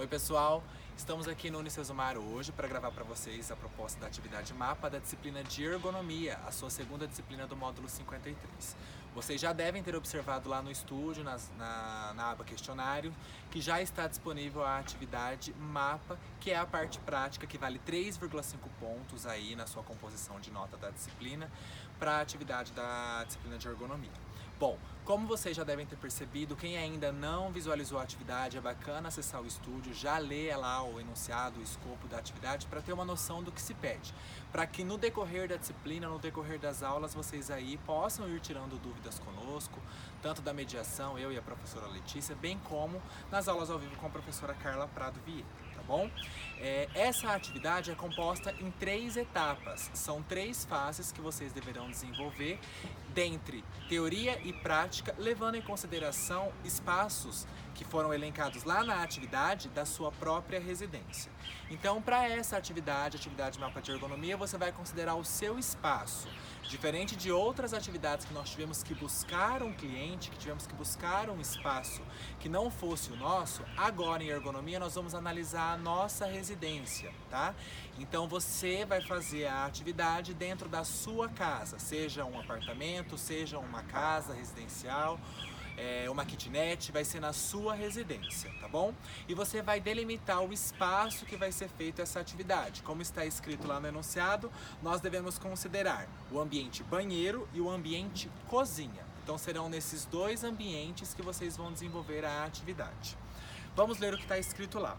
Oi pessoal, estamos aqui no Unicesumar hoje para gravar para vocês a proposta da atividade mapa da disciplina de ergonomia, a sua segunda disciplina do módulo 53. Vocês já devem ter observado lá no estúdio, na aba questionário, que já está disponível a atividade mapa, que é a parte prática, que vale 3,5 pontos aí na sua composição de nota da disciplina, para a atividade da disciplina de ergonomia. Bom, como vocês já devem ter percebido, quem ainda não visualizou a atividade, é bacana acessar o estúdio, já ler lá o enunciado, o escopo da atividade, para ter uma noção do que se pede. Para que no decorrer da disciplina, no decorrer das aulas, vocês aí possam ir tirando dúvidas conosco, tanto da mediação, eu e a professora Letícia, bem como nas aulas ao vivo com a professora Carla Prado Vieira, tá bom? Essa atividade é composta em 3 etapas, são 3 fases que vocês deverão desenvolver, dentre teoria e prática, levando em consideração espaços que foram elencados lá na atividade da sua própria residência. Então, para essa atividade mapa de ergonomia, você vai considerar o seu espaço. Diferente de outras atividades que nós tivemos que buscar um cliente, que tivemos que buscar um espaço que não fosse o nosso, agora em ergonomia nós vamos analisar a nossa residência, tá? Então você vai fazer a atividade dentro da sua casa, seja um apartamento, seja uma casa residencial, uma kitnet, vai ser na sua residência, tá bom? E você vai delimitar o espaço que vai ser feito essa atividade. Como está escrito lá no enunciado, nós devemos considerar o ambiente banheiro e o ambiente cozinha. Então serão nesses 2 ambientes que vocês vão desenvolver a atividade. Vamos ler o que está escrito lá.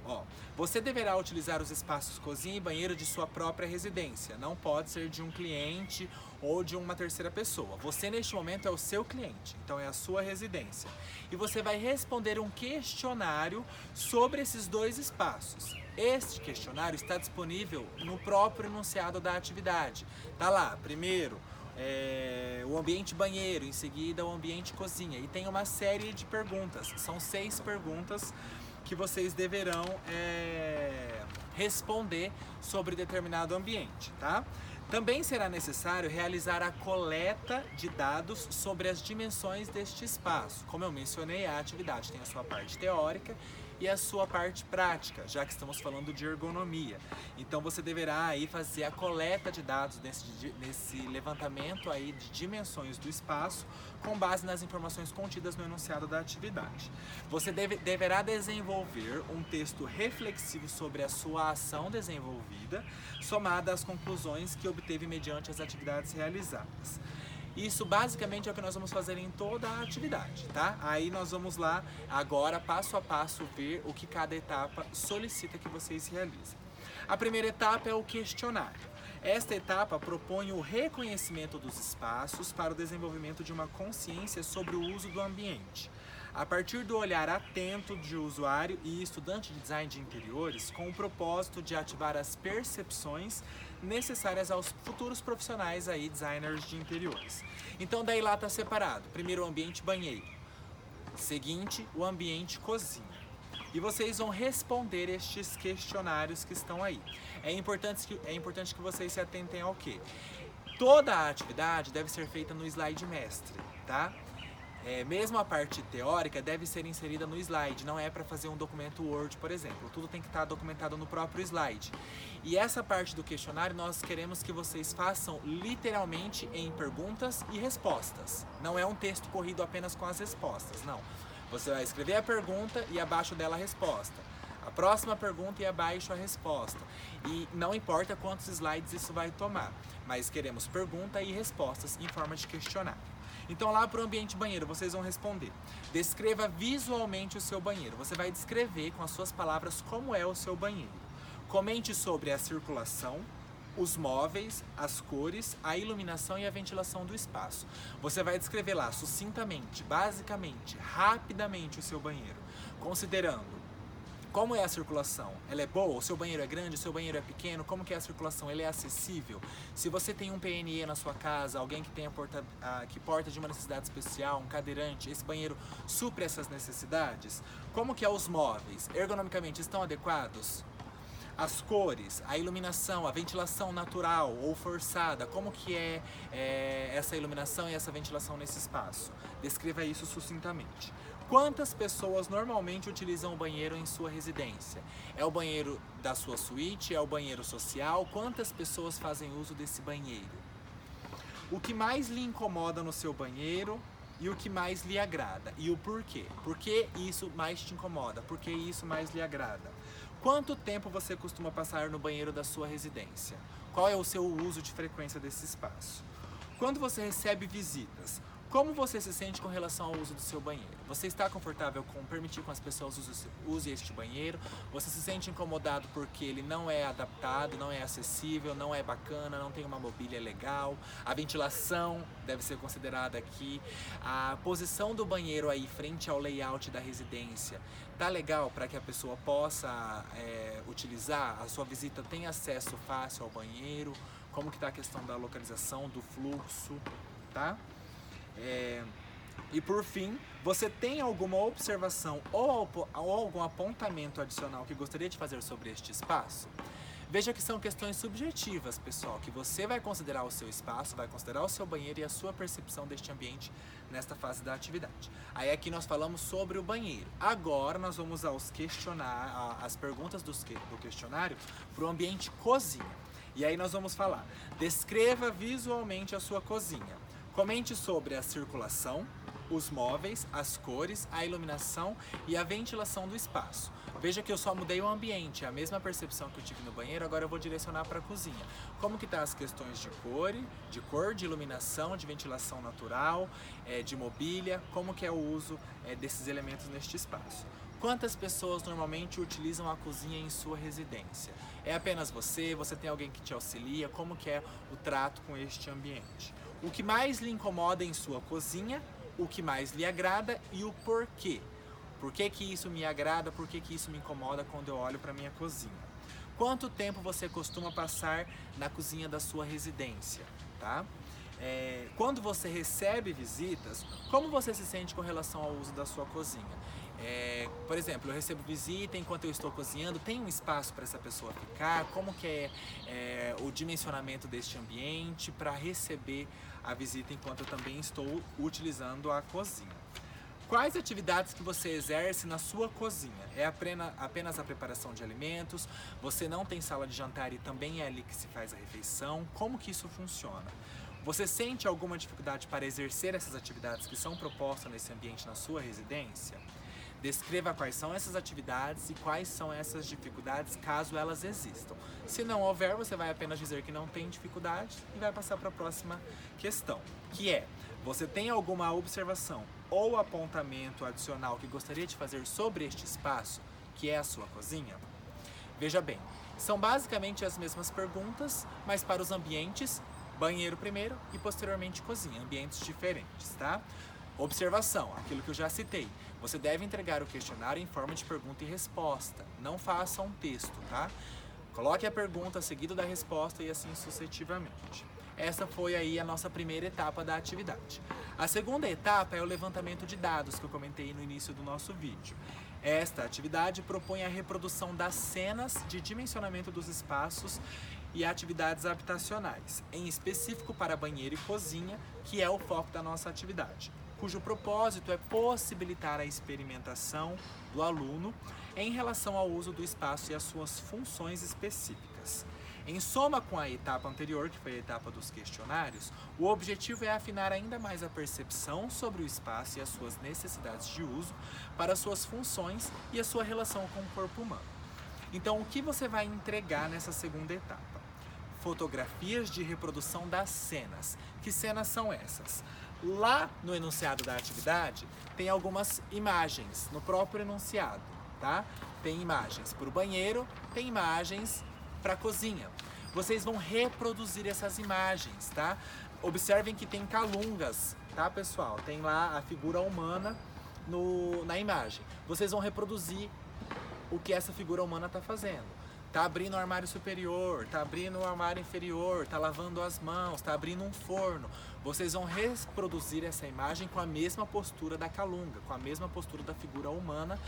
Você deverá utilizar os espaços cozinha e banheiro de sua própria residência. Não pode ser de um cliente ou de uma terceira pessoa. Você, neste momento, é o seu cliente, então é a sua residência. E você vai responder um questionário sobre esses 2 espaços. Este questionário está disponível no próprio enunciado da atividade. Tá lá, primeiro, o ambiente banheiro, em seguida o ambiente cozinha, e tem uma série de perguntas, são 6 perguntas que vocês deverão responder sobre determinado ambiente, tá? Também será necessário realizar a coleta de dados sobre as dimensões deste espaço. Como eu mencionei, a atividade tem a sua parte teórica e a sua parte prática, já que estamos falando de ergonomia. Então você deverá aí fazer a coleta de dados nesse levantamento aí de dimensões do espaço com base nas informações contidas no enunciado da atividade. Você deverá desenvolver um texto reflexivo sobre a sua ação desenvolvida, somada às conclusões que obteve mediante as atividades realizadas. Isso basicamente é o que nós vamos fazer em toda a atividade, tá? Aí nós vamos lá agora, passo a passo, ver o que cada etapa solicita que vocês realizem. A primeira etapa é o questionário. Esta etapa propõe o reconhecimento dos espaços para o desenvolvimento de uma consciência sobre o uso do ambiente, a partir do olhar atento de usuário e estudante de design de interiores, com o propósito de ativar as percepções necessárias aos futuros profissionais aí, designers de interiores. Então daí lá está separado, primeiro o ambiente banheiro, seguinte o ambiente cozinha. E vocês vão responder estes questionários que estão aí. É importante que vocês se atentem ao quê? Toda a atividade deve ser feita no slide mestre, tá? Mesmo a parte teórica deve ser inserida no slide, não é para fazer um documento Word, por exemplo. Tudo tem que estar documentado no próprio slide. E essa parte do questionário nós queremos que vocês façam literalmente em perguntas e respostas. Não é um texto corrido apenas com as respostas, não. Você vai escrever a pergunta e abaixo dela a resposta. A próxima pergunta e abaixo a resposta. E não importa quantos slides isso vai tomar, mas queremos pergunta e respostas em forma de questionário. Então lá para o ambiente banheiro vocês vão responder. Descreva visualmente o seu banheiro. Você vai descrever com as suas palavras como é o seu banheiro. Comente sobre a circulação, os móveis, as cores, a iluminação e a ventilação do espaço. Você vai descrever lá sucintamente, basicamente, rapidamente o seu banheiro, considerando como é a circulação? Ela é boa? O seu banheiro é grande? O seu banheiro é pequeno? Como que é a circulação? Ele é acessível? Se você tem um PNE na sua casa, alguém que tenha que porta de uma necessidade especial, um cadeirante, esse banheiro supre essas necessidades? Como que é os móveis? Ergonomicamente estão adequados? As cores, a iluminação, a ventilação natural ou forçada, como que é essa iluminação e essa ventilação nesse espaço? Descreva isso sucintamente. Quantas pessoas normalmente utilizam o banheiro em sua residência? É o banheiro da sua suíte? É o banheiro social? Quantas pessoas fazem uso desse banheiro? O que mais lhe incomoda no seu banheiro e o que mais lhe agrada? E o porquê? Por que isso mais te incomoda? Por que isso mais lhe agrada? Quanto tempo você costuma passar no banheiro da sua residência? Qual é o seu uso de frequência desse espaço? Quando você recebe visitas, como você se sente com relação ao uso do seu banheiro? Você está confortável com permitir que as pessoas usem este banheiro? Você se sente incomodado porque ele não é adaptado, não é acessível, não é bacana, não tem uma mobília legal? A ventilação deve ser considerada aqui. A posição do banheiro aí frente ao layout da residência tá legal para que a pessoa possa utilizar? A sua visita tem acesso fácil ao banheiro? Como que está a questão da localização, do fluxo, tá? E por fim, você tem alguma observação ou algum apontamento adicional que gostaria de fazer sobre este espaço? Veja que são questões subjetivas, pessoal, que você vai considerar o seu espaço, vai considerar o seu banheiro e a sua percepção deste ambiente nesta fase da atividade. Aí aqui nós falamos sobre o banheiro. Agora nós vamos às perguntas do questionário para o ambiente cozinha. E aí nós vamos falar, descreva visualmente a sua cozinha. Comente sobre a circulação, os móveis, as cores, a iluminação e a ventilação do espaço. Veja que eu só mudei o ambiente, a mesma percepção que eu tive no banheiro, agora eu vou direcionar para a cozinha. Como que tá as questões de cor, de iluminação, de ventilação natural, de mobília, como que é o uso desses elementos neste espaço. Quantas pessoas normalmente utilizam a cozinha em sua residência? É apenas você? Você tem alguém que te auxilia? Como que é o trato com este ambiente? O que mais lhe incomoda em sua cozinha, o que mais lhe agrada e o porquê. Por que que isso me agrada, por que que isso me incomoda quando eu olho para minha cozinha. Quanto tempo você costuma passar na cozinha da sua residência, tá? Quando você recebe visitas, como você se sente com relação ao uso da sua cozinha? Por exemplo, eu recebo visita enquanto eu estou cozinhando, tem um espaço para essa pessoa ficar? Como que é o dimensionamento deste ambiente para receber a visita enquanto eu também estou utilizando a cozinha? Quais atividades que você exerce na sua cozinha? É apenas a preparação de alimentos? Você não tem sala de jantar e também é ali que se faz a refeição? Como que isso funciona? Você sente alguma dificuldade para exercer essas atividades que são propostas nesse ambiente na sua residência? Descreva quais são essas atividades e quais são essas dificuldades, caso elas existam. Se não houver, você vai apenas dizer que não tem dificuldade e vai passar para a próxima questão, que é: você tem alguma observação ou apontamento adicional que gostaria de fazer sobre este espaço, que é a sua cozinha? Veja bem, são basicamente as mesmas perguntas, mas para os ambientes, banheiro primeiro e posteriormente cozinha, ambientes diferentes, tá? Observação, aquilo que eu já citei. Você deve entregar o questionário em forma de pergunta e resposta. Não faça um texto, tá? Coloque a pergunta seguido da resposta e assim sucessivamente. Essa foi aí a nossa primeira etapa da atividade. A segunda etapa é o levantamento de dados que eu comentei no início do nosso vídeo. Esta atividade propõe a reprodução das cenas de dimensionamento dos espaços e atividades habitacionais, em específico para banheiro e cozinha, que é o foco da nossa atividade, cujo propósito é possibilitar a experimentação do aluno em relação ao uso do espaço e às suas funções específicas. Em soma com a etapa anterior, que foi a etapa dos questionários, o objetivo é afinar ainda mais a percepção sobre o espaço e as suas necessidades de uso para as suas funções e a sua relação com o corpo humano. Então, o que você vai entregar nessa segunda etapa? Fotografias de reprodução das cenas. Que cenas são essas? Lá no enunciado da atividade, tem algumas imagens no próprio enunciado, tá? Tem imagens para o banheiro, tem imagens para a cozinha. Vocês vão reproduzir essas imagens, tá? Observem que tem calungas, tá, pessoal? Tem lá a figura humana na imagem. Vocês vão reproduzir o que essa figura humana está fazendo. Tá abrindo o armário superior, tá abrindo o armário inferior, tá lavando as mãos, tá abrindo um forno. Vocês vão reproduzir essa imagem com a mesma postura da calunga, com a mesma postura da figura humana,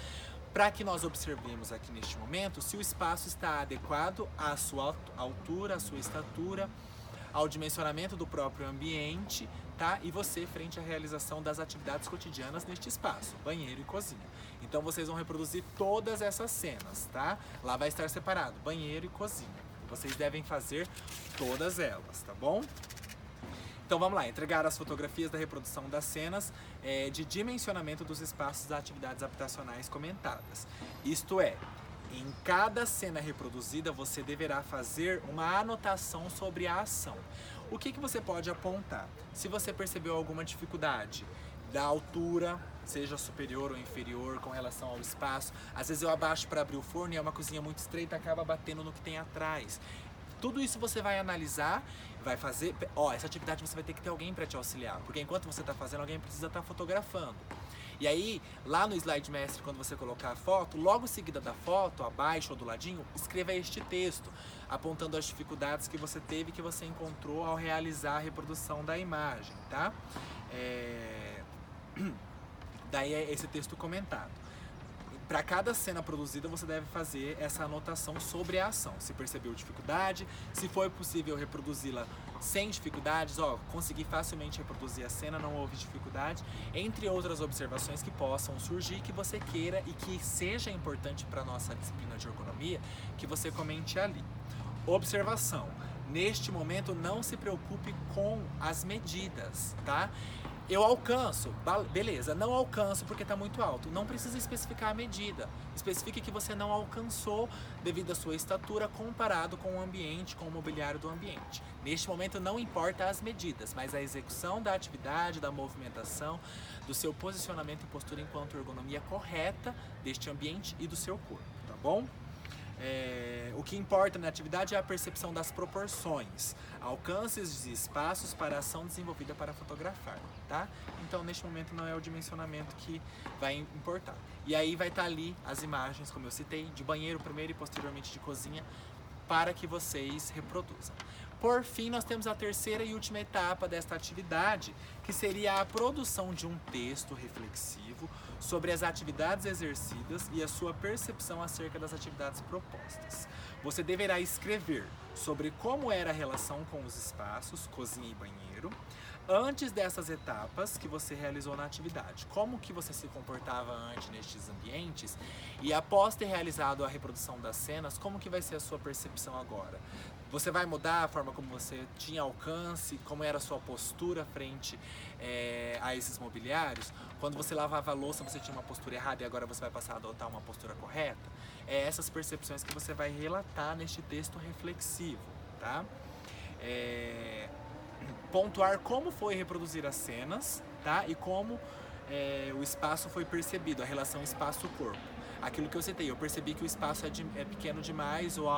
para que nós observemos aqui neste momento se o espaço está adequado à sua altura, à sua estatura, ao dimensionamento do próprio ambiente, tá? E você frente à realização das atividades cotidianas neste espaço, banheiro e cozinha. Então vocês vão reproduzir todas essas cenas, tá? Lá vai estar separado, banheiro e cozinha. Vocês devem fazer todas elas, tá bom? Então vamos lá, entregar as fotografias da reprodução das cenas de dimensionamento dos espaços das atividades habitacionais comentadas. Isto é, em cada cena reproduzida você deverá fazer uma anotação sobre a ação. O que você pode apontar? Se você percebeu alguma dificuldade da altura, seja superior ou inferior com relação ao espaço, às vezes eu abaixo para abrir o forno e é uma cozinha muito estreita, acaba batendo no que tem atrás. Tudo isso você vai analisar, vai fazer, essa atividade você vai ter que ter alguém para te auxiliar, porque enquanto você está fazendo, alguém precisa estar fotografando. E aí, lá no slide mestre, quando você colocar a foto, logo em seguida da foto, abaixo ou do ladinho, escreva este texto, apontando as dificuldades que você teve, que você encontrou ao realizar a reprodução da imagem, tá? Daí é esse texto comentado. Para cada cena produzida, você deve fazer essa anotação sobre a ação. Se percebeu dificuldade, se foi possível reproduzi-la sem dificuldades, consegui facilmente reproduzir a cena, não houve dificuldade, entre outras observações que possam surgir, que você queira e que seja importante para a nossa disciplina de ergonomia, que você comente ali. Observação. Neste momento, não se preocupe com as medidas, tá? Eu alcanço, beleza, não alcanço porque está muito alto. Não precisa especificar a medida. Especifique que você não alcançou devido à sua estatura comparado com o ambiente, com o mobiliário do ambiente. Neste momento não importa as medidas, mas a execução da atividade, da movimentação, do seu posicionamento e postura enquanto ergonomia correta deste ambiente e do seu corpo, tá bom? O que importa na atividade é a percepção das proporções, alcances de espaços para a ação desenvolvida para fotografar, tá? Então, neste momento, não é o dimensionamento que vai importar. E aí vai estar ali as imagens, como eu citei, de banheiro primeiro e posteriormente de cozinha, para que vocês reproduzam. Por fim, nós temos a terceira e última etapa desta atividade, que seria a produção de um texto reflexivo sobre as atividades exercidas e a sua percepção acerca das atividades propostas. Você deverá escrever sobre como era a relação com os espaços, cozinha e banheiro, antes dessas etapas que você realizou na atividade. Como que você se comportava antes nestes ambientes e após ter realizado a reprodução das cenas, como que vai ser a sua percepção agora? Você vai mudar a forma como você tinha alcance, como era a sua postura frente a esses mobiliários? Quando você lavava a louça, você tinha uma postura errada e agora você vai passar a adotar uma postura correta? É essas percepções que você vai relatar neste texto reflexivo, tá? Pontuar como foi reproduzir as cenas, tá? E como o espaço foi percebido, a relação espaço-corpo. Aquilo que eu citei, eu percebi que o espaço é pequeno demais ou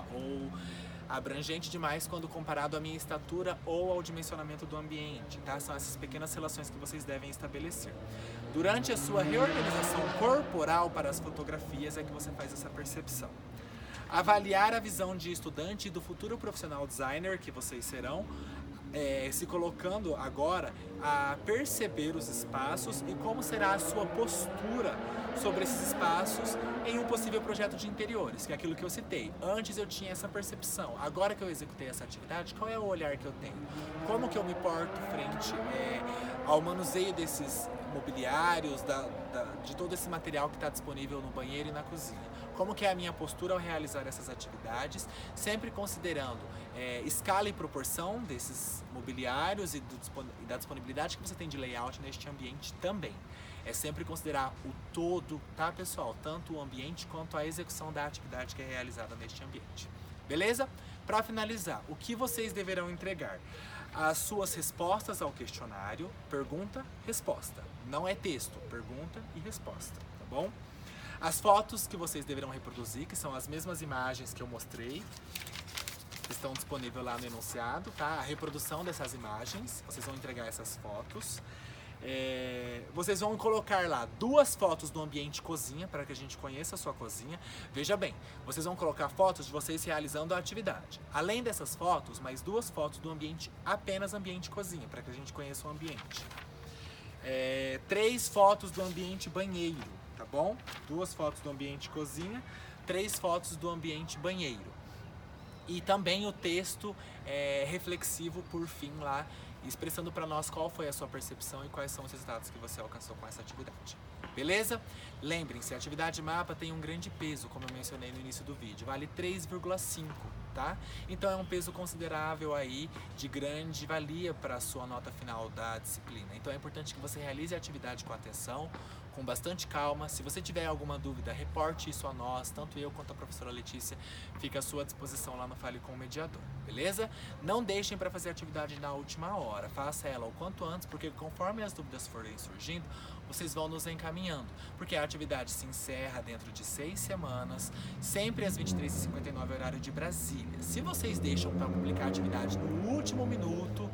abrangente demais quando comparado à minha estatura ou ao dimensionamento do ambiente, tá? São essas pequenas relações que vocês devem estabelecer. Durante a sua reorganização corporal para as fotografias é que você faz essa percepção. Avaliar a visão de estudante e do futuro profissional designer que vocês serão, se colocando agora a perceber os espaços e como será a sua postura sobre esses espaços em um possível projeto de interiores, que é aquilo que eu citei. Antes eu tinha essa percepção, agora que eu executei essa atividade, qual é o olhar que eu tenho? Como que eu me porto frente ao manuseio desses mobiliários, de todo esse material que está disponível no banheiro e na cozinha? Como que é a minha postura ao realizar essas atividades, sempre considerando escala e proporção desses mobiliários e da disponibilidade que você tem de layout neste ambiente também. É sempre considerar o todo, tá, pessoal? Tanto o ambiente quanto a execução da atividade que é realizada neste ambiente. Beleza? Para finalizar, o que vocês deverão entregar? As suas respostas ao questionário, pergunta, resposta. Não é texto, pergunta e resposta, tá bom? As fotos que vocês deverão reproduzir, que são as mesmas imagens que eu mostrei, estão disponíveis lá no enunciado, tá? A reprodução dessas imagens, vocês vão entregar essas fotos. Vocês vão colocar lá 2 fotos do ambiente cozinha, para que a gente conheça a sua cozinha. Veja bem, vocês vão colocar fotos de vocês realizando a atividade. Além dessas fotos, mais 2 fotos do ambiente, apenas ambiente cozinha, para que a gente conheça o ambiente. 3 fotos do ambiente banheiro, tá bom? 2 fotos do ambiente cozinha, 3 fotos do ambiente banheiro. E também o texto reflexivo, por fim, lá, expressando para nós qual foi a sua percepção e quais são os resultados que você alcançou com essa atividade. Beleza? Lembrem-se, a atividade mapa tem um grande peso, como eu mencionei no início do vídeo, vale 3,5, tá? Então é um peso considerável aí, de grande valia para a sua nota final da disciplina. Então é importante que você realize a atividade com atenção, com bastante calma. Se você tiver alguma dúvida, reporte isso a nós, tanto eu quanto a professora Letícia fica à sua disposição lá no Fale com o Mediador, beleza? Não deixem para fazer a atividade na última hora, faça ela o quanto antes, porque conforme as dúvidas forem surgindo, vocês vão nos encaminhando, porque a atividade se encerra dentro de 6 semanas, sempre às 23h59, horário de Brasília. Se vocês deixam para publicar a atividade no último minuto,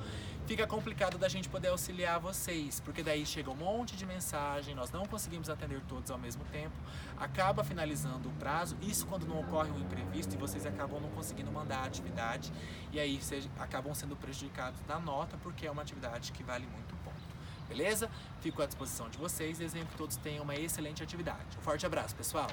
fica complicado da gente poder auxiliar vocês, porque daí chega um monte de mensagem, nós não conseguimos atender todos ao mesmo tempo, acaba finalizando o prazo, isso quando não ocorre um imprevisto e vocês acabam não conseguindo mandar a atividade, e aí vocês acabam sendo prejudicados na nota, porque é uma atividade que vale muito ponto. Beleza? Fico à disposição de vocês e desejo que todos tenham uma excelente atividade. Um forte abraço, pessoal!